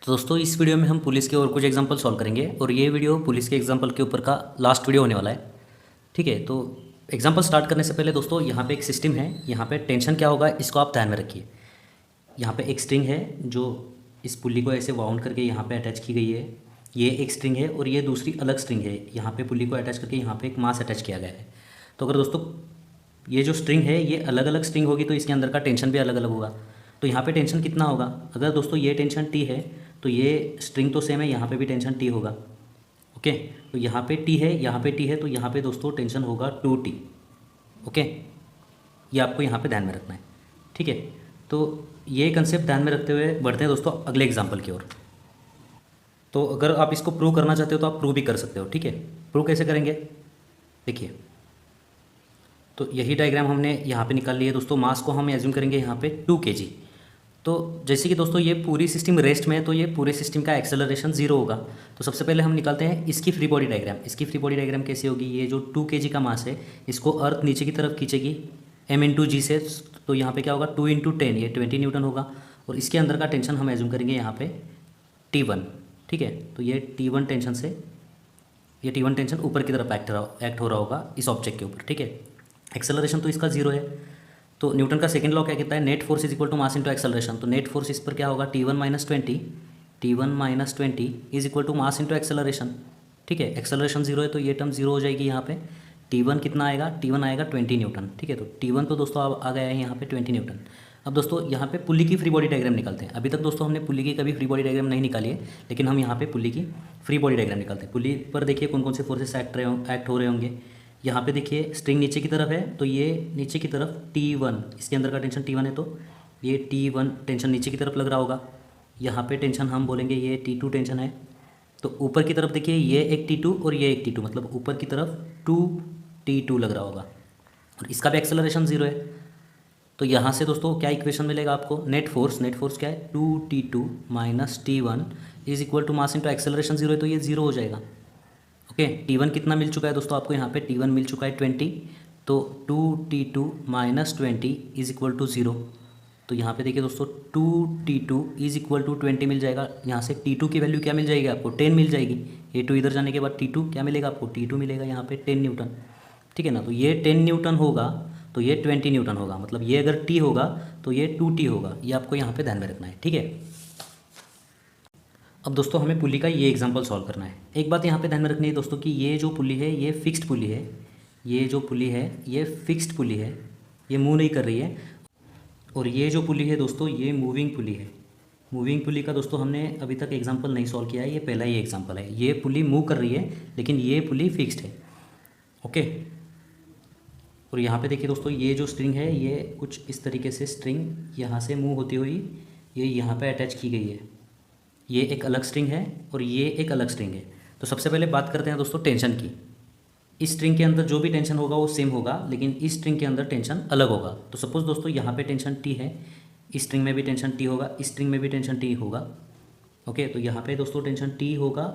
तो दोस्तों इस वीडियो में हम पुलिस के और कुछ एग्जांपल सॉल्व करेंगे और ये वीडियो पुलिस के एग्जांपल के ऊपर का लास्ट वीडियो होने वाला है। ठीक है, तो एग्जांपल स्टार्ट करने से पहले दोस्तों यहाँ पे एक सिस्टम है, यहाँ पे टेंशन क्या होगा इसको आप ध्यान में रखिए। यहाँ पे एक स्ट्रिंग है जो इस पुल्ली को ऐसे वाउंड करके यहाँ पे अटैच की गई है। ये एक स्ट्रिंग है और ये दूसरी अलग स्ट्रिंग है, यहाँ पे पुल्ली को अटैच करके यहाँ पे एक मास अटैच किया गया है। तो अगर दोस्तों ये जो स्ट्रिंग है ये अलग अलग स्ट्रिंग होगी तो इसके अंदर का टेंशन भी अलग अलग होगा। तो यहाँ पे टेंशन कितना होगा, अगर दोस्तों ये टेंशन टी है तो ये स्ट्रिंग तो सेम है, यहाँ पे भी टेंशन टी होगा। ओके, तो यहाँ पे टी है, यहाँ पे टी है, तो यहाँ पे दोस्तों टेंशन होगा 2T। ओके, ये आपको यहाँ पे ध्यान में रखना है। ठीक है, तो ये कंसेप्ट ध्यान में रखते हुए बढ़ते हैं दोस्तों अगले एग्जाम्पल की ओर। तो अगर आप इसको प्रूव करना चाहते हो तो आप प्रूव भी कर सकते हो। ठीक है, प्रूव कैसे करेंगे देखिए। तो यही डायग्राम हमने यहाँ पे निकाल ली है दोस्तों। मास को हम एज्यूम करेंगे यहाँ पे 2 kg। तो जैसे कि दोस्तों ये पूरी सिस्टम रेस्ट में है तो ये पूरे सिस्टम का एक्सेलरेशन 0 होगा। तो सबसे पहले हम निकालते हैं इसकी फ्री बॉडी डायग्राम। इसकी फ्री बॉडी डायग्राम कैसे होगी, ये जो 2 kg का मास है इसको अर्थ नीचे की तरफ खींचेगी m/g से। तो यहाँ पे क्या होगा 2 × 10, ये 20 न्यूटन होगा। और इसके अंदर का टेंशन हम एज्यूम करेंगे यहाँ पे T1। ठीक है, तो ये T1 टेंशन से, ये T1 टेंशन ऊपर की तरफ एक्ट हो रहा होगा इस ऑब्जेक्ट के ऊपर। ठीक है, एक्सेलरेशन तो इसका 0 है। तो न्यूटन का सेकंड लॉ क्या कहता है, net force is equal to mass into acceleration. तो नेट फोर्स इस पर क्या होगा T1 - 20 is equal to mass into acceleration. ठीक है, एक्सेलरेशन 0 है तो ये टर्म 0 हो जाएगी। यहाँ पे T1 कितना आएगा, T1 आएगा 20 न्यूटन। ठीक है, तो T1 तो दोस्तों अब आ गया है यहाँ पे 20 न्यूटन। अब दोस्तों यहाँ पे पुल्ली की फ्री बॉडी डायग्राम निकालते हैं। अभी तक दोस्तों हमने पुल्ली की कभी फ्री बॉडी डायग्राम नहीं निकाली है, लेकिन हम यहाँ पे पुल्ली की फ्री बॉडी डायग्राम निकालते हैं। पुल्ली पर देखिए कौन कौन से फोर्सेस एक्ट हो रहे होंगे। यहाँ पे देखिए स्ट्रिंग नीचे की तरफ है तो ये नीचे की तरफ T1, इसके अंदर का टेंशन T1 है तो ये T1 टेंशन नीचे की तरफ लग रहा होगा। यहाँ पे टेंशन हम बोलेंगे ये T2 टेंशन है। तो ऊपर की तरफ देखिए ये एक T2 और ये एक T2, मतलब ऊपर की तरफ 2T2 लग रहा होगा और इसका भी एक्सेलरेशन 0 है। तो यहाँ से दोस्तों क्या इक्वेशन मिलेगा आपको, नेट फोर्स क्या है 2T2 - T1 is equal to mass into acceleration 0 है तो ये 0 हो जाएगा। ओके, T1 कितना मिल चुका है दोस्तों आपको, यहाँ पे T1 मिल चुका है 20। तो 2T2 - 20 इज इक्वल टू 0। तो यहाँ पे देखिए दोस्तों 2T2 इज इक्वल टू 20 मिल जाएगा। यहाँ से T2 की वैल्यू क्या मिल जाएगी आपको, 10 मिल जाएगी। ये 2 इधर जाने के बाद T2 क्या मिलेगा आपको, T2 मिलेगा यहाँ पे 10 न्यूटन। ठीक है ना, तो ये 10 न्यूटन होगा तो ये 20 न्यूटन होगा, मतलब ये अगर T होगा तो ये 2T होगा। ये आपको यहाँ पे ध्यान में रखना है। ठीक है, अब दोस्तों हमें पुल्ली का ये एग्जांपल सॉल्व करना है। एक बात यहाँ पे ध्यान में रखनी है दोस्तों कि ये जो पुल्ली है ये फिक्स्ड पुल्ली है। ये जो पुल्ली है ये फिक्स्ड पुल्ली है, ये मूव नहीं कर रही है। और ये जो पुल्ली है दोस्तों ये मूविंग पुल्ली है। मूविंग पुल्ली का दोस्तों हमने अभी तक एग्जाम्पल नहीं सॉल्व किया है, ये पहला ही एग्जाम्पल है। ये पुल्ली मूव कर रही है लेकिन ये पुल्ली फिक्स्ड है। ओके, और यहाँ पे देखिए दोस्तों ये जो स्ट्रिंग है ये कुछ इस तरीके से स्ट्रिंग यहाँ से मूव होती हुई ये यहाँ पे अटैच की गई है। ये एक अलग स्ट्रिंग है और ये एक अलग स्ट्रिंग है। तो सबसे पहले बात करते हैं दोस्तों टेंशन की। इस स्ट्रिंग के अंदर जो भी टेंशन होगा वो सेम होगा, लेकिन इस स्ट्रिंग के अंदर टेंशन अलग होगा। तो सपोज दोस्तों यहाँ पे टेंशन T है, इस स्ट्रिंग में भी टेंशन T होगा, इस स्ट्रिंग में भी टेंशन T होगा। ओके, तो यहाँ पे दोस्तों टेंशन T होगा,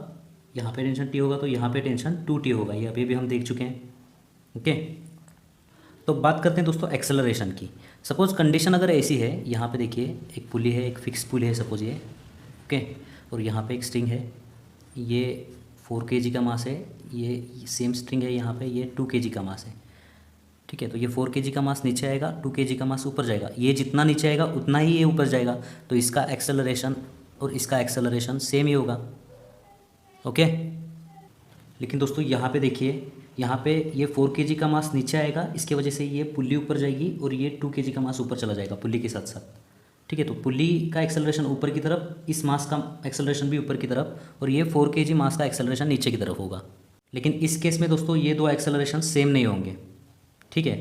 यहाँ पे टेंशन T होगा, तो यहाँ पे टेंशन 2T होगा। ये अभी भी हम देख चुके हैं। ओके, तो बात करते हैं दोस्तों एक्सेलरेशन की। सपोज कंडीशन अगर ऐसी है, यहाँ पे देखिए एक पुली है, एक फिक्स पुली है सपोज ये। ओके, और यहाँ पे एक स्ट्रिंग है, ये 4 kg का मास है, ये सेम स्ट्रिंग है, यहाँ पे ये 2 kg का मास है। ठीक है, तो ये 4 kg का मास नीचे आएगा, 2 kg का मास ऊपर जाएगा। ये जितना नीचे आएगा उतना ही ये ऊपर जाएगा, तो इसका एक्सेलरेशन और इसका एक्सेलरेशन सेम ही होगा। ओके, लेकिन दोस्तों यहाँ पे देखिए, यहाँ पे ये 4 kg का मास नीचे आएगा, इसके वजह से ये पुल्ली ऊपर जाएगी और ये 2 kg का मास ऊपर चला जाएगा पुल्ली के साथ साथ। ठीक है, तो पुल्ली का एक्सेलरेशन ऊपर की तरफ, इस मास का एक्सेलरेशन भी ऊपर की तरफ, और ये 4 kg मास का एक्सेलरेशन नीचे की तरफ होगा। लेकिन इस केस में दोस्तों ये दो एक्सेलरेशन सेम नहीं होंगे। ठीक है,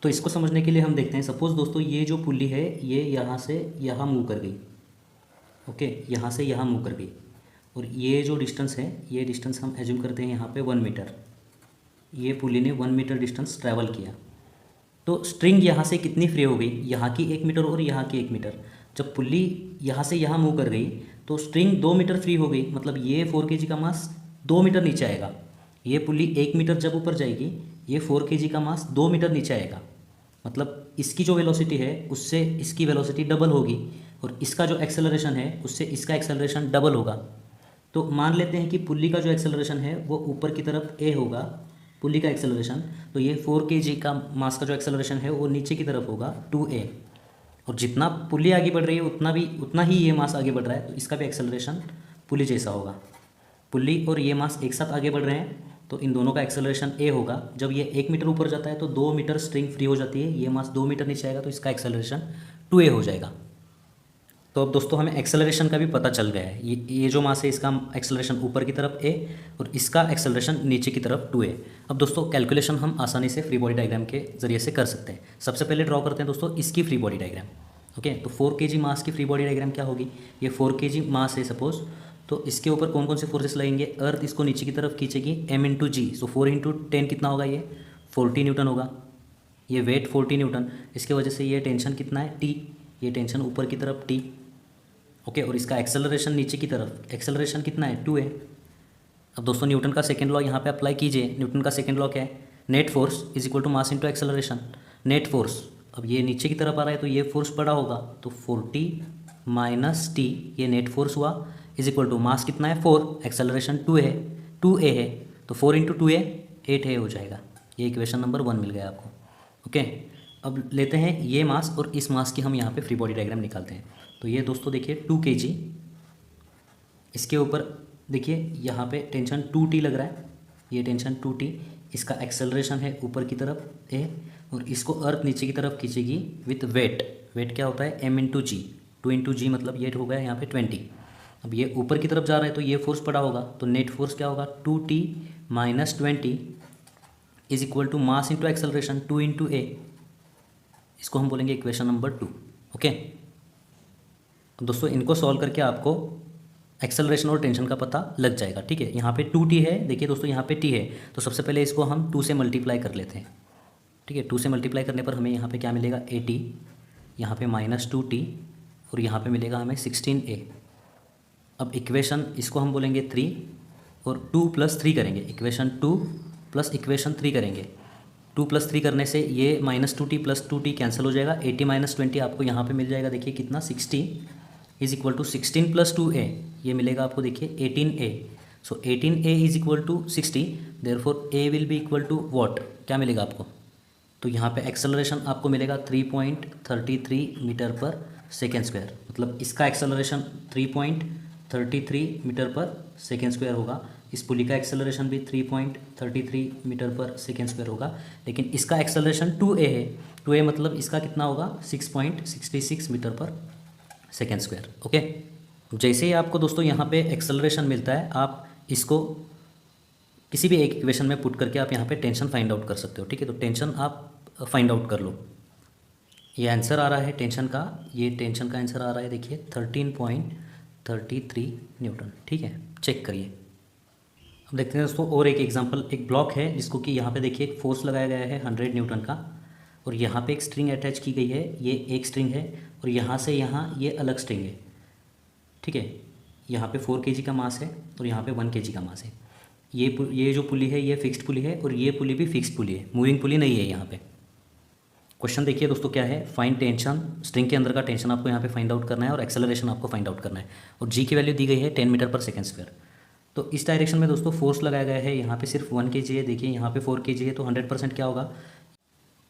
तो इसको समझने के लिए हम देखते हैं। सपोज दोस्तों ये जो पुल्ली है ये यहाँ से यहाँ मूव कर गई। ओके, यहाँ से यहाँ मूव कर गई, और ये जो डिस्टेंस है ये डिस्टेंस हम एज्यूम करते हैं यहाँ पे 1 मीटर। ये पुल्ली ने 1 मीटर डिस्टेंस ट्रैवल किया, तो स्ट्रिंग यहाँ से कितनी फ्री हो गई, यहाँ की 1 मीटर और यहाँ की 1 मीटर। जब पुल्ली यहाँ से यहाँ मूव कर गई तो स्ट्रिंग 2 मीटर फ्री हो गई, मतलब ये 4 kg का मास 2 मीटर नीचे आएगा। ये पुल्ली 1 मीटर जब ऊपर जाएगी, ये 4 kg का मास 2 मीटर नीचे आएगा, मतलब इसकी जो वेलोसिटी है उससे इसकी वेलोसिटी डबल होगी। और इसका जो एक्सेलरेशन है उससे इसका एक्सेलरेशन डबल होगा। तो मान लेते हैं कि पुल्ली का जो एक्सेलरेशन है वो ऊपर की तरफ ए होगा, पुल्ली का एक्सेलरेशन, तो ये 4 kg का मास का जो एक्सेलरेशन है वो नीचे की तरफ होगा 2a। और जितना पुल्ली आगे बढ़ रही है उतना ही ये मास आगे बढ़ रहा है, तो इसका भी एक्सेलरेशन पुल्ली जैसा होगा। पुल्ली और ये मास एक साथ आगे बढ़ रहे हैं तो इन दोनों का एक्सेलरेशन ए होगा। जब ये 1 मीटर ऊपर जाता है तो 2 मीटर स्ट्रिंग फ्री हो जाती है, ये मास 2 मीटर नीचे आएगा तो इसका एक्सेलरेशन 2a हो जाएगा। तो अब दोस्तों हमें एक्सेलरेशन का भी पता चल गया है। ये जो मास है इसका एक्सेलरेशन ऊपर की तरफ a और इसका एक्सेलरेशन नीचे की तरफ 2a। अब दोस्तों कैलकुलेशन हम आसानी से फ्री बॉडी डायग्राम के ज़रिए से कर सकते हैं। सबसे पहले ड्रॉ करते हैं दोस्तों इसकी फ्री बॉडी डायग्राम। ओके, तो 4 kg मास की फ्री बॉडी डायग्राम क्या होगी? ये 4 kg मास है सपोज, तो इसके ऊपर कौन कौन से फोर्सेस लगेंगे? अर्थ इसको नीचे की तरफ खींचेगी m/g, सो 4 × 10 कितना होगा? ये 40 न्यूटन होगा। ये वेट 40 न्यूटन, इसके वजह से ये टेंशन कितना है? t, ये टेंशन ऊपर की तरफ t। ओके, और इसका एक्सेलरेशन नीचे की तरफ, एक्सेलरेशन कितना है? 2a। अब दोस्तों न्यूटन का सेकेंड लॉ यहाँ पे अप्लाई कीजिए। न्यूटन का सेकेंड लॉ क्या है? Net force is equal to mass into acceleration. Net force, अब ये नीचे की तरफ आ रहा है तो ये फोर्स बड़ा होगा, तो 40 - t, ये नेट फोर्स हुआ, इज इक्वल टू मास कितना है? 4, एक्सेलरेशन 2a है, तो 4 × 2a 8a हो जाएगा। ये इक्वेशन नंबर 1 मिल गया आपको। ओके, अब लेते हैं ये मास और इस मास की हम यहाँ पे फ्री बॉडी डायग्राम निकालते हैं। तो ये दोस्तों देखिए 2 kg, इसके ऊपर देखिए यहाँ पे टेंशन 2t लग रहा है, ये टेंशन 2t, इसका एक्सेलरेशन है ऊपर की तरफ a, और इसको अर्थ नीचे की तरफ खींचेगी विथ वेट। वेट क्या होता है? m/g, 2 × g मतलब ये हो गया यहाँ पे 20। अब ये ऊपर की तरफ जा रहा है तो ये फोर्स पड़ा होगा, तो नेट फोर्स क्या होगा? 2t - 20 is equal to mass into acceleration 2 × a। इसको हम बोलेंगे इक्वेशन नंबर 2। ओके, दोस्तों इनको सॉल्व करके आपको एक्सेलरेशन और टेंशन का पता लग जाएगा। ठीक है, यहाँ पे 2t है, देखिए दोस्तों यहाँ पे t है, तो सबसे पहले इसको हम 2 से मल्टीप्लाई कर लेते हैं। ठीक है, 2 से मल्टीप्लाई करने पर हमें यहाँ पे क्या मिलेगा? 80, यहाँ पे -2t, और यहाँ पे मिलेगा हमें 16a। अब इक्वेशन इसको हम बोलेंगे 3, और 2 + 3 करेंगे, इक्वेशन 2 + इक्वेशन 3 करेंगे। 2 + 3 करने से ये -2t + 2t कैंसिल हो जाएगा, 80 - 20 आपको यहाँ पे मिल जाएगा, देखिए कितना? 60 इज इक्वल टू 16 + 2a, ये मिलेगा आपको देखिए 18a। So 18a is equal to 60, therefore a will be equal to what? क्या मिलेगा आपको? तो यहाँ पे एक्सेलरेशन आपको मिलेगा 3.33 मीटर पर सेकेंड स्क्वायर, मतलब इसका एक्सेलरेशन 3.33 मीटर पर सेकेंड स्क्वायर होगा। इस पुली का एक्सेलरेशन भी 3.33 मीटर पर सेकेंड स्क्वायर होगा, लेकिन इसका एक्सेलरेशन 2a है। 2a मतलब इसका कितना होगा? 6.66 मीटर पर सेकेंड स्क्वायर। ओके, जैसे ही आपको दोस्तों यहाँ पे एक्सेलरेशन मिलता है, आप इसको किसी भी एक इक्वेशन में पुट करके आप यहाँ पे टेंशन फाइंड आउट कर सकते हो। ठीक है, तो टेंशन आप फाइंड आउट कर लो। ये आंसर आ रहा है टेंशन का, ये टेंशन का आंसर आ रहा है देखिए 13.33 न्यूटन। ठीक है, चेक करिए। अब देखते हैं दोस्तों और एक एग्जांपल। एक ब्लॉक है जिसको कि यहाँ पे देखिए एक फोर्स लगाया गया है 100 न्यूटन का, और यहाँ पे एक स्ट्रिंग अटैच की गई है, ये एक स्ट्रिंग है, और यहाँ से यहाँ ये अलग स्ट्रिंग है। ठीक है, यहाँ पे 4 kg का मास है और यहाँ पे 1 kg का मास है। ये जो पुली है ये फिक्स्ड पुली है, और ये पुली भी फिक्स्ड पुली है, मूविंग पुली नहीं है यहाँ पे। क्वेश्चन देखिए दोस्तों क्या है? फाइंड टेंशन, स्ट्रिंग के अंदर का टेंशन आपको यहाँ पे फाइंड आउट करना है, और एक्सेलरेशन आपको फाइंड आउट करना है, और जी की वैल्यू दी गई है 10 मीटर पर सेकेंड स्क्वायर। तो इस डायरेक्शन में दोस्तों फोर्स लगाया गया है, यहाँ पे सिर्फ 1 kg है, देखिए यहाँ पे 4 kg है, तो 100% क्या होगा?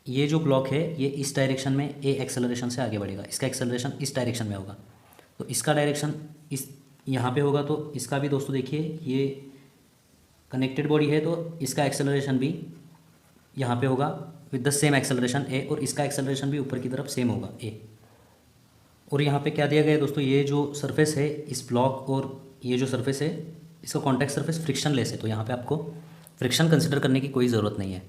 ये जो ब्लॉक है ये इस डायरेक्शन में ए एक्सेलरेशन से आगे बढ़ेगा, इसका एक्सेलरेशन इस डायरेक्शन में होगा, तो इसका डायरेक्शन इस यहाँ पे होगा, तो इसका भी दोस्तों देखिए ये कनेक्टेड बॉडी है, तो इसका एक्सेलरेशन भी यहाँ पे होगा विद द सेम एक्सेलरेशन ए, और इसका एक्सेलरेशन भी ऊपर की तरफ सेम होगा ए। और यहाँ पे क्या दिया गया है दोस्तों? ये जो सरफेस है इस ब्लॉक और ये जो सरफेस है इसका कॉन्टैक्ट सरफेस फ्रिक्शन लेस है, तो यहाँ पे आपको फ्रिक्शन कंसिडर करने की कोई ज़रूरत नहीं है।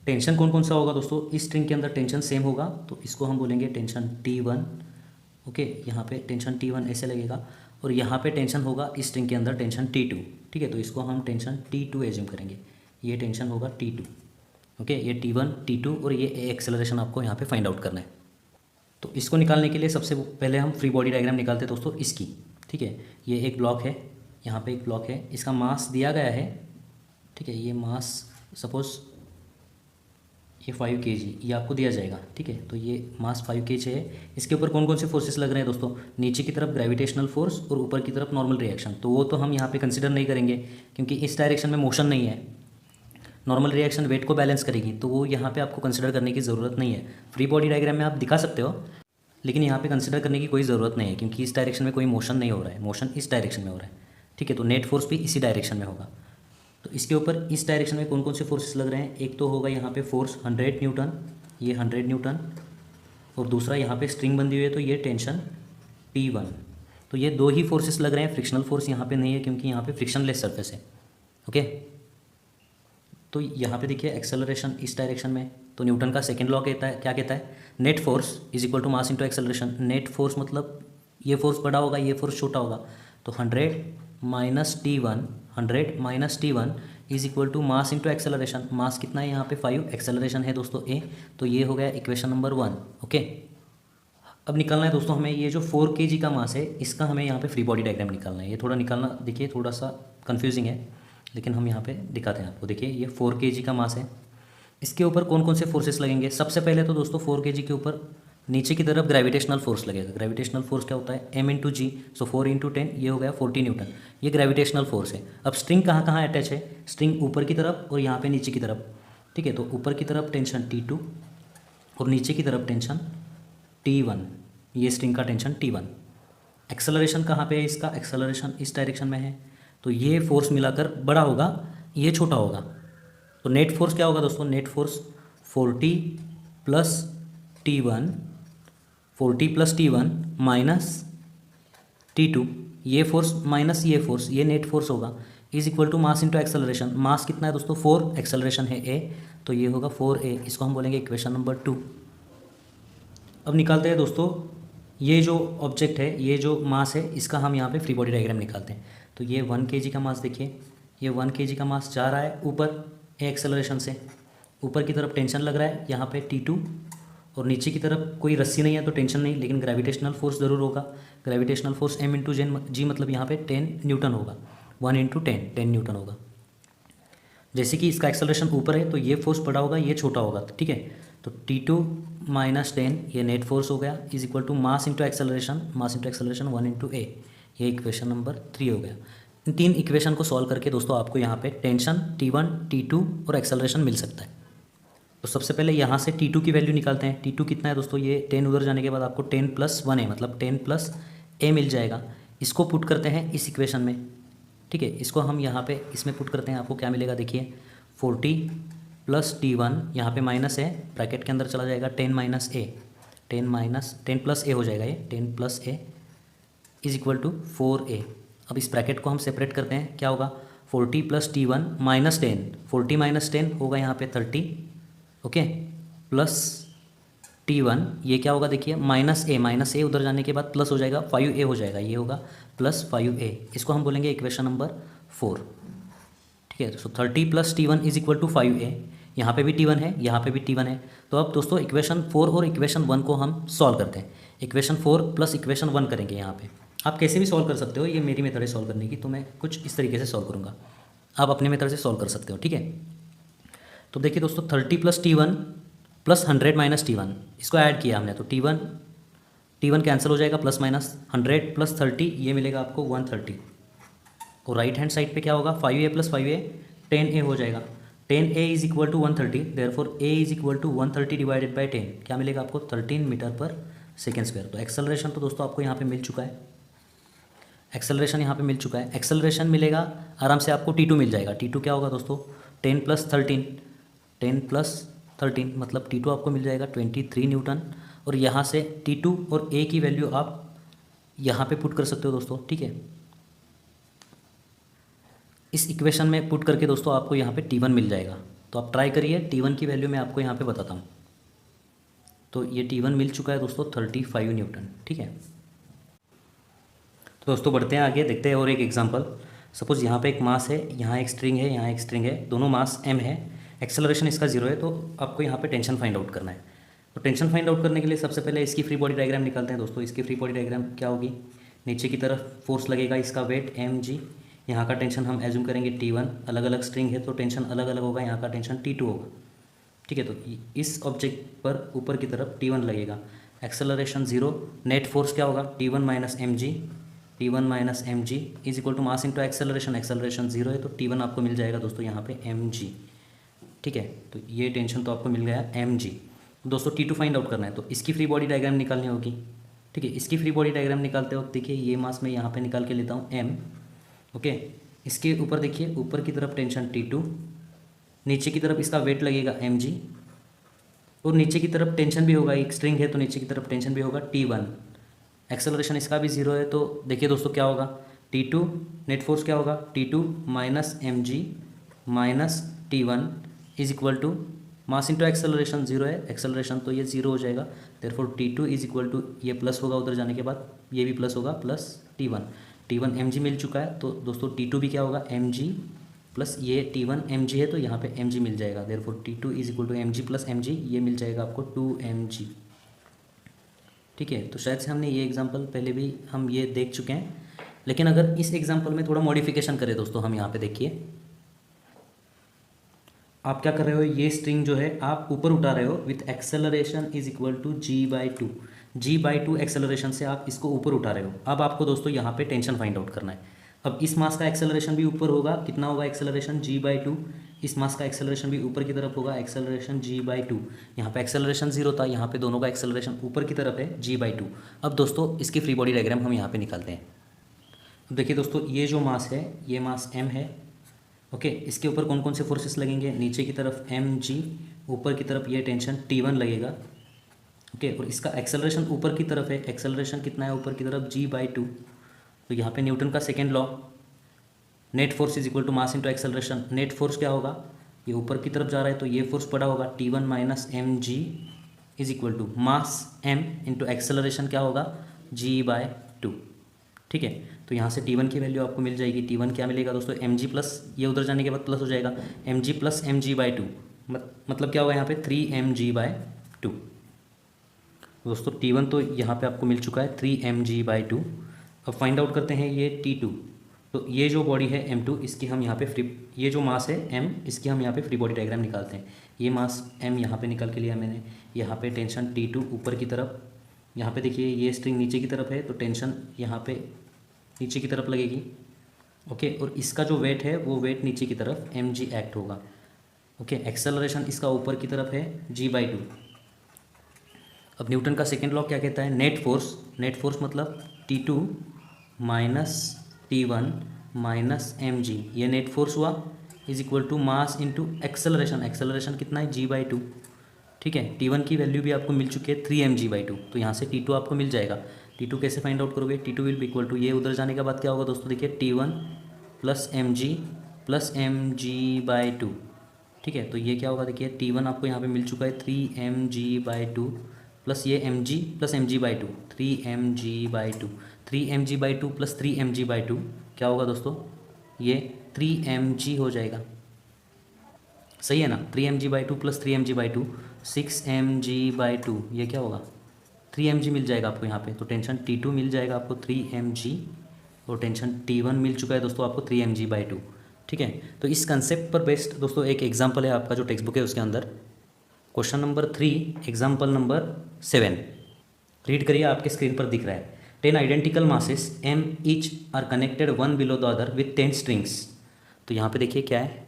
टेंशन कौन कौन सा होगा दोस्तों? इस स्ट्रिंग के अंदर टेंशन सेम होगा, तो इसको हम बोलेंगे टेंशन T1। ओके, यहाँ पे टेंशन T1 ऐसे लगेगा, और यहाँ पे टेंशन होगा इस स्ट्रिंग के अंदर टेंशन T2। ठीक है, तो इसको हम टेंशन T2 एज्यूम करेंगे, ये टेंशन होगा T2। ओके, ये T1 T2 और ये एक्सेलरेशन आपको यहाँ पे फाइंड आउट करना है। तो इसको निकालने के लिए सबसे पहले हम फ्री बॉडी डायग्राम निकालते हैं दोस्तों इसकी। ठीक है, ये एक ब्लॉक है, यहाँ पे एक ब्लॉक है, इसका मास दिया गया है। ठीक है, ये मास सपोज ये 5 kg ये आपको दिया जाएगा, ठीक है। तो ये मास 5 kg है। इसके ऊपर कौन कौन से फोर्सेस लग रहे हैं दोस्तों? नीचे की तरफ ग्रेविटेशनल फोर्स और ऊपर की तरफ नॉर्मल रिएक्शन। तो वो तो हम यहाँ पे कंसिडर नहीं करेंगे क्योंकि इस डायरेक्शन में मोशन नहीं है। नॉर्मल रिएक्शन वेट को बैलेंस करेगी, तो वो यहाँ पे आपको कंसिडर करने की ज़रूरत नहीं है। फ्री बॉडी डायग्राम में आप दिखा सकते हो, लेकिन यहाँ पे कंसिडर करने की कोई ज़रूरत नहीं है क्योंकि इस डायरेक्शन में कोई मोशन नहीं हो रहा है, मोशन इस डायरेक्शन में हो रहा है, ठीक है। तो नेट फोर्स भी इसी डायरेक्शन में होगा। तो इसके ऊपर इस डायरेक्शन में कौन कौन से फोर्सेस लग रहे हैं? एक तो होगा यहाँ पे फोर्स 100 न्यूटन, ये 100 न्यूटन, और दूसरा यहाँ पे स्ट्रिंग बंधी हुई है तो ये टेंशन T1। तो ये दो ही फोर्सेस लग रहे हैं, फ्रिक्शनल फोर्स यहाँ पे नहीं है क्योंकि यहाँ पे फ्रिक्शनलेस सरफेस है, ओके। तो यहाँ पे देखिए एक्सेलरेशन इस डायरेक्शन में, तो न्यूटन का सेकंड लॉ कहता है, क्या कहता है? Net force is equal to mass into acceleration. Net force मतलब ये फोर्स बड़ा होगा, ये फोर्स छोटा होगा, तो 100 minus T1, 100 minus T1 is equal to mass into acceleration. Mass कितना है यहाँ पे 5, एक्सेलरेशन है दोस्तों A। तो ये हो गया इक्वेशन नंबर 1, ओके। अब निकालना है दोस्तों हमें ये जो 4 kg का मास है, इसका हमें यहाँ पे फ्री बॉडी डायग्राम निकालना है। ये थोड़ा निकालना देखिए थोड़ा सा कंफ्यूजिंग है, लेकिन हम यहाँ पे दिखाते हैं आपको। देखिए ये 4 kg का मास है, इसके ऊपर कौन कौन से फोर्सेस लगेंगे? सबसे पहले तो दोस्तों 4 kg के ऊपर नीचे की तरफ ग्रेविटेशनल फोर्स लगेगा। ग्रेविटेशनल फोर्स क्या होता है? m इंटू जी, सो 4 इंटू 10 ये हो गया 40 न्यूटन, ये ग्रेविटेशनल फोर्स है। अब स्ट्रिंग कहाँ कहाँ अटैच है? स्ट्रिंग ऊपर की तरफ और यहाँ पे नीचे की तरफ, ठीक है। तो ऊपर की तरफ टेंशन T2 और नीचे की तरफ टेंशन T1, ये स्ट्रिंग का टेंशन T1। एक्सेलरेशन कहाँ पे है इसका? एक्सेलरेशन इस डायरेक्शन में है, तो ये फोर्स मिलाकर बड़ा होगा, ये छोटा होगा। तो नेट फोर्स क्या होगा दोस्तों? Net force 40 plus T1, 40 plus T1 minus T2, ये फोर्स माइनस ये फोर्स, ये नेट फोर्स होगा, is equal to mass into acceleration. Mass कितना है दोस्तों? 4, एक्सेलरेशन है A, तो ये होगा 4A। इसको हम बोलेंगे इक्वेशन नंबर 2। अब निकालते हैं दोस्तों ये जो ऑब्जेक्ट है, ये जो मास है, इसका हम यहाँ पे फ्री बॉडी डायग्राम निकालते हैं। तो ये 1 kg का मास, देखिए ये 1 kg का मास जा रहा है ऊपर एक्सेलरेशन से, ऊपर की तरफ टेंशन लग रहा है यहाँ पे T2, और नीचे की तरफ कोई रस्सी नहीं है तो टेंशन नहीं, लेकिन ग्रेविटेशनल फोर्स ज़रूर होगा। ग्रेविटेशनल फोर्स m इंटू जी मतलब यहाँ पे 10 न्यूटन होगा, 1 इंटू 10 न्यूटन होगा। जैसे कि इसका एक्सेलरेशन ऊपर है तो ये फोर्स बड़ा होगा, ये छोटा होगा, ठीक है। तो T2 माइनस 10 ये नेट फोर्स हो गया, is equal to mass into acceleration, mass into acceleration 1 into A, ये इक्वेशन नंबर 3 हो गया। इन तीन इक्वेशन को सॉल्व करके दोस्तों आपको यहाँ पे टेंशन T1, T2 और एक्सेलरेशन मिल सकता है। तो सबसे पहले यहाँ से T2 की वैल्यू निकालते हैं। T2 कितना है दोस्तों? ये 10 उधर जाने के बाद आपको 10 प्लस 1 है, मतलब 10 प्लस A मिल जाएगा। इसको पुट करते हैं इस इक्वेशन में, ठीक है। इसको हम यहाँ पे इसमें पुट करते हैं, आपको क्या मिलेगा? देखिए 40 प्लस T1 यहाँ पे माइनस है, ब्रैकेट के अंदर चला जाएगा 10 माइनस A, 10 प्लस A हो जाएगा, ये 10 plus A is equal to 4A। अब इस ब्रैकेट को हम सेपरेट करते हैं, क्या होगा? 40 प्लस T1 माइनस 10, 40 माइनस 10 होगा यहाँ पे 30, ओके, प्लस T1 ये क्या होगा? देखिए माइनस A उधर जाने के बाद प्लस हो जाएगा 5A हो जाएगा, ये होगा प्लस 5A। इसको हम बोलेंगे इक्वेशन नंबर 4, ठीक है। So 30 plus T1 is equal to 5A। यहाँ पे भी T1 है, यहाँ पे भी T1 है। तो अब दोस्तों इक्वेशन 4 और इक्वेशन 1 को हम सॉल्व करते हैं। इक्वेशन 4 प्लस इक्वेशन 1 करेंगे यहाँ पे। आप कैसे भी सॉल्व कर सकते हो, ये मेरी मेथड है सॉल्व करने की, तो मैं कुछ इस तरीके से सॉल्व करूँगा, आप अपने मेथड से सॉल्व कर सकते हो, ठीक है। तो देखिए दोस्तों 30 plus T1 plus 100 minus T1, इसको ऐड किया हमने, तो T1 कैंसिल हो जाएगा, प्लस माइनस 100 प्लस 30 ये मिलेगा आपको 130, और राइट हैंड साइड पे क्या होगा? 5A प्लस 5A 10A हो जाएगा। 10A is equal to 130, therefore A is equal to 130 divided by 10, क्या मिलेगा आपको? 13 मीटर पर सेकेंड स्क्वायर। तो एक्सेलरेशन तो दोस्तों आपको यहाँ पे मिल चुका है, एक्सेलरेशन यहाँ पे मिल चुका है। एक्सेलरेशन मिलेगा आराम से, आपको T2 मिल जाएगा। T2 क्या होगा दोस्तों? 10 प्लस 13 मतलब T2 आपको मिल जाएगा 23 न्यूटन, और यहाँ से T2 और A की वैल्यू आप यहाँ पे पुट कर सकते हो दोस्तों, ठीक है। इस इक्वेशन में पुट करके दोस्तों आपको यहाँ पे T1 मिल जाएगा। तो आप ट्राई करिए, T1 की वैल्यू मैं आपको यहाँ पे बताता हूँ। तो ये T1 मिल चुका है दोस्तों 35 न्यूटन, ठीक है। तो दोस्तों बढ़ते हैं आगे, देखते हैं और एक एग्जांपल। सपोज़ यहाँ पे एक मास है, यहाँ एक स्ट्रिंग है, यहाँ एक स्ट्रिंग है, दोनों मास m है, एक्सेलरेशन इसका 0 है। तो आपको यहाँ पे टेंशन फाइंड आउट करना है। तो टेंशन फाइंड आउट करने के लिए सबसे पहले इसकी फ्री बॉडी डायग्राम निकालते हैं दोस्तों। इसकी फ्री बॉडी डायग्राम क्या होगी? नीचे की तरफ फोर्स लगेगा, इसका वेट mg, यहाँ का टेंशन हम एज्यूम करेंगे T1, अलग अलग स्ट्रिंग है तो टेंशन अलग अलग होगा, यहाँ का टेंशन T2 होगा, ठीक है। तो इस ऑब्जेक्ट पर ऊपर की तरफ T1 लगेगा, एक्सेलरेशन 0, नेट फोर्स क्या होगा T1 minus m g, T1 minus m g is equal to mass into acceleration, acceleration 0 है तो T1 आपको मिल जाएगा दोस्तों यहाँ पे mg। ठीक है, तो ये टेंशन तो आपको मिल गया mg। दोस्तों T2 फाइंड आउट करना है तो इसकी फ्री बॉडी डायग्राम निकालनी होगी। ठीक है, इसकी फ्री बॉडी डायग्राम निकालते वक्त देखिए ये मास मैं यहाँ पे निकाल के लेता हूँ m। ओके, इसके ऊपर देखिए ऊपर की तरफ टेंशन T2, नीचे की तरफ इसका वेट लगेगा mg, और नीचे की तरफ टेंशन भी होगा, एक स्ट्रिंग है तो नीचे की तरफ टेंशन भी होगा T1। एक्सेलरेशन इसका भी 0 है तो देखिए दोस्तों क्या होगा T2, नेट फोर्स क्या होगा T2 minus m g minus T1 is equal to mass into acceleration 0 है, एक्सेलरेशन तो ये 0 हो जाएगा, therefore T2 is equal to ये प्लस होगा उधर जाने के बाद, ये भी प्लस होगा प्लस T1 mg मिल चुका है तो दोस्तों T2 भी क्या होगा mg प्लस ये T1 mg है तो यहाँ पे mg मिल जाएगा, therefore T2 is equal to mg plus mg, ये मिल जाएगा आपको 2mg। ठीक है, तो शायद से हमने ये एग्जांपल पहले भी हम ये देख चुके हैं, लेकिन अगर इस एग्जांपल में थोड़ा मॉडिफिकेशन करें दोस्तों, हम यहाँ पे देखिए आप क्या कर रहे हो, ये स्ट्रिंग जो है आप ऊपर उठा रहे हो with acceleration is equal to g/2, g/2 acceleration से आप इसको ऊपर उठा रहे हो। अब आपको दोस्तों यहाँ पे टेंशन फाइंड आउट करना है। अब इस मास का एक्सेलरेशन भी ऊपर होगा, कितना होगा एक्सेलरेशन g/2, इस मास का एक्सेलरेशन भी ऊपर की तरफ होगा, एक्सेलरेशन g/2। यहाँ पे एक्सेलरेशन 0 था, यहाँ पे दोनों का एक्सेलरेशन ऊपर की तरफ है g/2। अब दोस्तों इसकी फ्री बॉडी डायग्राम हम यहाँ पे निकालते हैं। अब देखिए दोस्तों ये जो मास है ये मास m है। ओके, इसके ऊपर कौन कौन से फोर्सेस लगेंगे, नीचे की तरफ mg, ऊपर की तरफ ये टेंशन T1 लगेगा। ओके, और इसका एक्सेलरेशन ऊपर की तरफ है, एक्सेलरेशन कितना है ऊपर की तरफ g/2। तो यहाँ पे न्यूटन का second law, net force is equal to mass into acceleration, net force क्या होगा, ये ऊपर की तरफ जा रहा है तो ये फोर्स पड़ा होगा T1 minus mg is equal to mass m into acceleration क्या होगा g/2। ठीक है, तो यहाँ से T1 की वैल्यू आपको मिल जाएगी, T1 क्या मिलेगा दोस्तों mg प्लस, ये उधर जाने के बाद प्लस हो जाएगा mg प्लस mg/2, मतलब क्या होगा यहाँ पे 3mg/2। दोस्तों T1 तो यहाँ पे आपको मिल चुका है 3mg/2। अब फाइंड आउट करते हैं ये T2। तो ये जो बॉडी है m2, इसकी हम यहाँ पे फ्री, ये जो मास है m, इसकी हम यहाँ पे फ्री बॉडी डायग्राम निकालते हैं। ये मास m यहाँ पे निकाल के लिया मैंने, यहाँ पे टेंशन T2 ऊपर की तरफ, यहाँ पे देखिए ये स्ट्रिंग नीचे की तरफ है तो टेंशन यहाँ पे नीचे की तरफ लगेगी। ओके, और इसका जो वेट है वो वेट नीचे की तरफ mg एक्ट होगा। ओके, एक्सेलरेशन इसका ऊपर की तरफ है g/2। अब न्यूटन का सेकेंड लॉ क्या कहता है, नेट फोर्स, नेट फोर्स मतलब T2 minus T1 minus mg, ये नेट फोर्स हुआ is equal to mass into acceleration, acceleration कितना है g/2। ठीक है, T1 की वैल्यू भी आपको मिल चुकी है 3mg/2, तो यहाँ से T2 आपको मिल जाएगा। T2 कैसे फाइंड आउट करोगे, T2 will be equal to, ये उधर जाने के बाद क्या होगा दोस्तों देखिए T1 प्लस mg/2। ठीक है, तो ये क्या होगा देखिए T1 आपको यहाँ पे मिल चुका है 3mg/2 प्लस ये mg plus mg/2, 3mg/2, 3mg/2 plus 3mg/2 क्या होगा दोस्तों, ये 3mg हो जाएगा। सही है ना, 3mg/2 प्लस 3mg/2 6mg/2, ये क्या होगा 3mg मिल जाएगा आपको यहाँ पे। तो टेंशन T2 मिल जाएगा आपको 3mg, और टेंशन T1 मिल चुका है दोस्तों आपको 3mg/2। ठीक है, तो इस कंसेप्ट पर बेस्ड दोस्तों एक एग्जांपल है आपका जो टेक्स्ट बुक है उसके अंदर, question number 3 example number 7। Read करिए, आपके स्क्रीन पर दिख रहा है 10 identical masses m each are connected one below the other with 10 strings. तो यहाँ पे देखिए क्या है,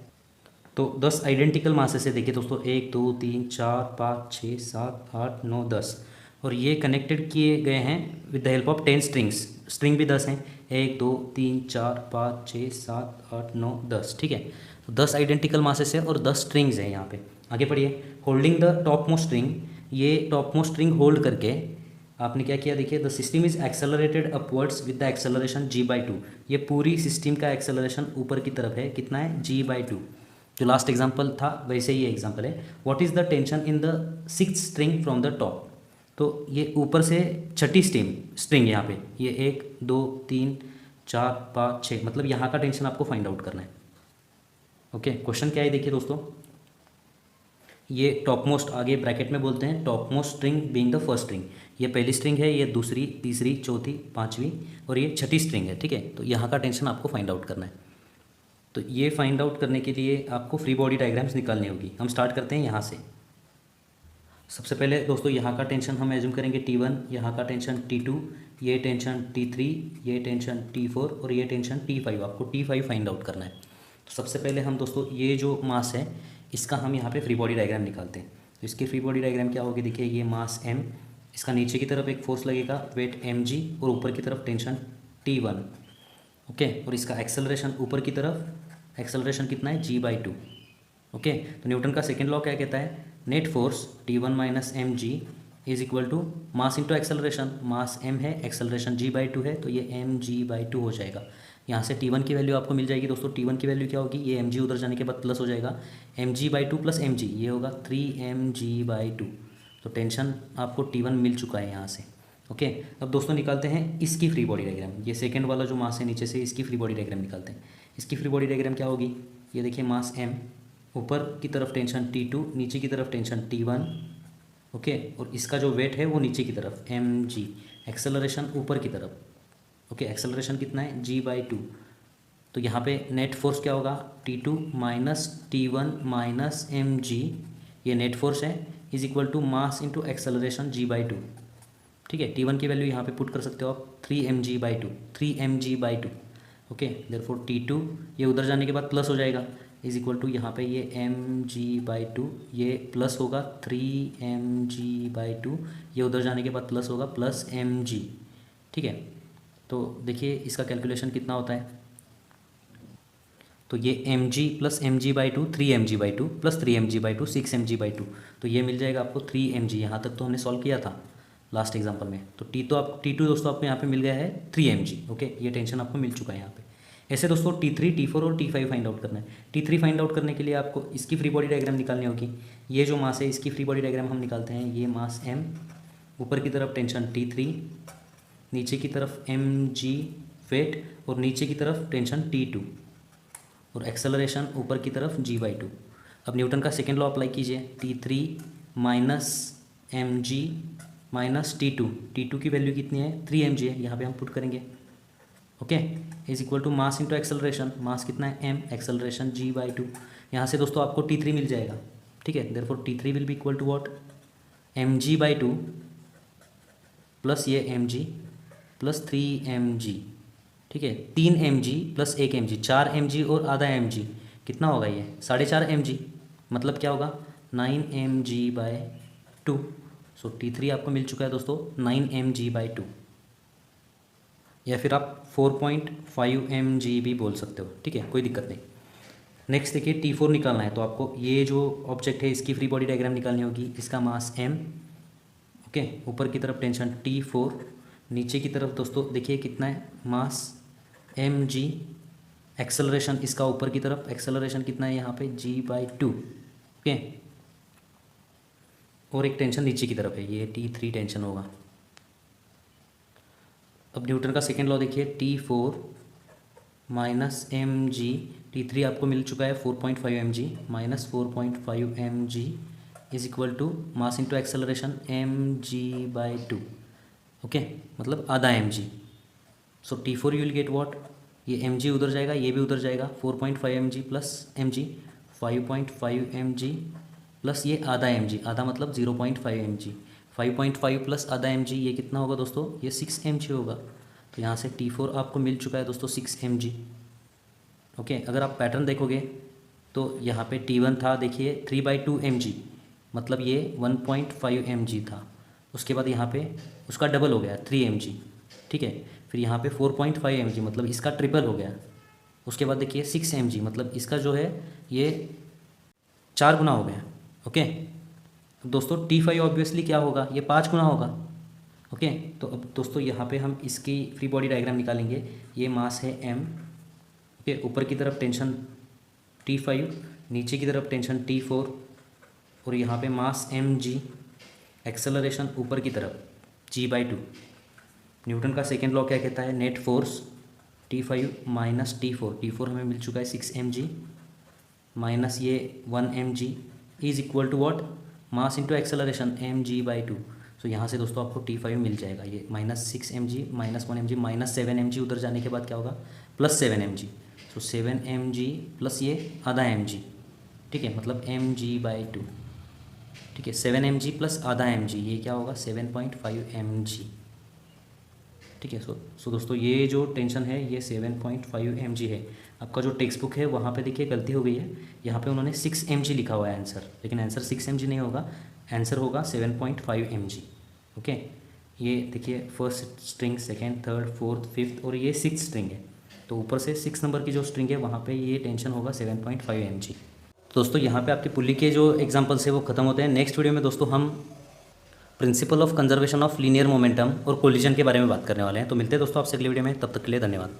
तो 10 आइडेंटिकल मासेस है, देखिए दोस्तों 1 2 3 4 5 6 7 8 9 10, और ये कनेक्टेड किए गए हैं with the help of 10 strings, string भी 10 हैं, 1 2 3 4 5 6 7 8 9 10। ठीक है, तो 10 आइडेंटिकल मासेस है और 10 स्ट्रिंग्स हैं यहाँ पे। आगे पढ़िए, holding the top most string, ये टॉप मोस्ट स्ट्रिंग होल्ड करके आपने क्या किया, देखिए the system is accelerated upwards with the acceleration g/2, ये पूरी सिस्टम का एक्सेलरेशन ऊपर की तरफ है, कितना है g/2। जो लास्ट एग्जाम्पल था वैसे ही ये एग्जाम्पल है। What is the tension in the 6th string from the top, तो ये ऊपर से छठी स्ट्रिंग यहाँ पे, ये 1 2 3 4 5 6, मतलब यहाँ का टेंशन आपको फाइंड आउट करना है। ओके, क्वेश्चन क्या है देखिए दोस्तों, ये टॉप मोस्ट, आगे ब्रैकेट में बोलते हैं top most string being the first string, ये पहली स्ट्रिंग है, ये दूसरी तीसरी चौथी पांचवी और ये छठी स्ट्रिंग है। ठीक है, तो यहाँ का टेंशन आपको फाइंड आउट करना है। तो ये फाइंड आउट करने के लिए आपको फ्री बॉडी डायग्राम्स निकालनी होगी। हम स्टार्ट करते हैं यहाँ से। सबसे पहले दोस्तों यहाँ का टेंशन हम एज्यूम करेंगे T1, यहाँ का टेंशन T2, ये टेंशन T3, ये टेंशन T4 और ये टेंशन T5। आपको T5 फाइंड आउट करना है। तो सबसे पहले हम दोस्तों ये जो मास है इसका हम यहाँ पे फ्री बॉडी डायग्राम निकालते हैं। तो इसकी फ्री बॉडी डायग्राम क्या होगी, देखिए ये मास m, इसका नीचे की तरफ एक फोर्स लगेगा वेट mg और ऊपर की तरफ टेंशन T1। ओके, और इसका एक्सेलरेशन ऊपर की तरफ एक्सेलरेशन कितना है g/2। ओके, तो न्यूटन का सेकेंड लॉ क्या कहता है, net force T1 minus m g is equal to mass into acceleration. मास m है, एक्सेलरेशन g/2 है, तो ये mg/2 हो जाएगा। यहाँ से T1 की वैल्यू आपको मिल जाएगी दोस्तों। T1 की वैल्यू क्या होगी, ये mg उधर जाने के बाद प्लस हो जाएगा, mg/2 प्लस mg, ये होगा 3mg/2। तो टेंशन आपको T1 मिल चुका है यहाँ से। ओके, अब दोस्तों निकालते हैं इसकी फ्री बॉडी डायग्राम। ये सेकंड वाला जो मास है नीचे से, इसकी फ्री बॉडी डायग्राम निकालते हैं। इसकी फ्री बॉडी डायग्राम क्या होगी, ये देखिए मास m, ऊपर की तरफ टेंशन T2, नीचे की तरफ टेंशन T1। ओके, और इसका जो वेट है वो नीचे की तरफ mg, एक्सेलरेशन ऊपर की तरफ। ओके, एक्सेलरेशन कितना है g/2। तो यहाँ पे नेट फोर्स क्या होगा, T2 minus T1 minus mg, ये नेट फोर्स है, is equal to mass into acceleration g/2। ठीक है, T1 की वैल्यू यहाँ पे पुट कर सकते हो आप 3mg/2। ओके, देयरफॉर T2 ये उधर जाने के बाद प्लस हो जाएगा, इज इक्वल टू यहाँ पे ये mg/2, ये प्लस होगा 3mg/2, ये उधर जाने के बाद प्लस होगा प्लस mg। ठीक है, तो देखिए इसका कैलकुलेशन कितना होता है, तो ये mg plus mg/2 3mg/2 plus 3mg/2 6mg/2, तो ये मिल जाएगा आपको 3mg। यहाँ तक तो हमने सॉल्व किया था लास्ट एग्जाम्पल में। तो T2 दोस्तों आपको यहाँ पे मिल गया है 3mg। ओके, ये टेंशन आपको मिल चुका है यहाँ पे। ऐसे दोस्तों T3, T4 और T5 फाइंड आउट करना है। T3 फाइंड आउट करने के लिए आपको इसकी फ्री बॉडी डायग्राम निकालनी होगी। ये जो मास है इसकी फ्री बॉडी डायग्राम हम निकालते हैं। ये मास m, ऊपर की तरफ टेंशन T3, नीचे की तरफ mg वेट और नीचे की तरफ टेंशन T2 और एक्सेलरेशन ऊपर की तरफ g/2। अब न्यूटन का सेकेंड लॉ अप्लाई कीजिए, T3 minus mg minus T2 की वैल्यू कितनी है 3mg है, यहाँ पे हम पुट करेंगे। Okay, is equal to mass into acceleration, mass कितना है m, एक्सेलरेशन g/2। यहाँ से दोस्तों आपको T3 मिल जाएगा। ठीक है, therefore T3 will be equal to what, mg/2 plus ये mg प्लस 3mg। ठीक है, 3mg प्लस 1mg, 4mg और आधा mg, कितना होगा ये 4.5 mg, मतलब क्या होगा 9mg/2। सो T3 आपको मिल चुका है दोस्तों 9mg/2, या फिर आप 4.5 mg भी बोल सकते हो। ठीक है, कोई दिक्कत नहीं। नेक्स्ट देखिए T4 निकालना है, तो आपको ये जो ऑब्जेक्ट है इसकी फ्री बॉडी डायग्राम निकालनी होगी। इसका मास m, ओके, ऊपर की तरफ टेंशन T4, नीचे की तरफ दोस्तों देखिए कितना है मास mg, एक्सेलरेशन इसका ऊपर की तरफ एक्सेलरेशन कितना है यहाँ पे g/2। ओके, और एक टेंशन नीचे की तरफ है, ये T3 टेंशन होगा। अब न्यूटन का सेकेंड लॉ देखिए, T4 माइनस mg, T3 आपको मिल चुका है 4.5 mg minus 4.5 mg is equal to mass into acceleration mg/2। Okay, मतलब आधा mg। So T4 you will get what, ये mg उधर जाएगा, ये भी उधर जाएगा, 4.5 mg plus mg 5.5 mg plus ये आधा mg, आधा मतलब 0.5 mg, 5.5 प्लस आधा mg, ये कितना होगा दोस्तों, ये 6 mg होगा। तो यहाँ से T4 आपको मिल चुका है दोस्तों 6 mg। ओके, अगर आप पैटर्न देखोगे तो यहाँ पे T1 था देखिए 3/2 mg, मतलब ये 1.5 mg था। उसके बाद यहाँ पे उसका डबल हो गया 3 mg। ठीक है, फिर यहाँ पे 4.5 mg, मतलब इसका ट्रिपल हो गया। उसके बाद देखिए 6 mg, मतलब इसका जो है ये 4 गुना हो गया। ओके, दोस्तों T5 ऑब्वियसली क्या होगा, ये 5 गुना होगा। ओके, तो अब दोस्तों यहाँ पे हम इसकी फ्री बॉडी डायग्राम निकालेंगे। ये मास है m, ओके, ऊपर की तरफ टेंशन T5, नीचे की तरफ टेंशन T4 और यहाँ पे मास mg, एक्सेलरेशन ऊपर की तरफ g/2। न्यूटन का सेकेंड लॉ क्या कहता है, net force T5 minus T4 हमें मिल चुका है 6 mg माइनस ये 1 mg is equal to what, mass into acceleration mg/2। So यहाँ से दोस्तों आपको T5 मिल जाएगा, ये minus 6 mg minus 1 mg minus 7 mg, उधर जाने के बाद क्या होगा plus 7 mg। So 7 mg plus ये आधा mg। ठीक है, मतलब mg/2। ठीक है, 7 mg प्लस आधा mg, ये क्या होगा 7.5 mg। ठीक है, सो दोस्तों ये जो टेंशन है ये 7.5 mg है। आपका जो टेक्स्ट बुक है वहाँ पे देखिए गलती हो गई है, यहाँ पे उन्होंने 6 mg लिखा हुआ है आंसर, लेकिन आंसर 6 mg नहीं होगा, आंसर होगा 7.5 mg। ओके, ये देखिए first string, second, third, fourth, fifth और ये 6th स्ट्रिंग है, तो ऊपर से 6 नंबर की जो स्ट्रिंग है वहाँ पे ये टेंशन होगा 7.5 mg। दोस्तों यहाँ पे आपके पुली के जो एग्जांपल्स है वो खत्म होते हैं। नेक्स्ट वीडियो में दोस्तों हम principle of conservation of linear momentum और कोलिजन के बारे में बात करने वाले हैं। तो मिलते हैं दोस्तों आपसे अगली वीडियो में, तब तक के लिए धन्यवाद।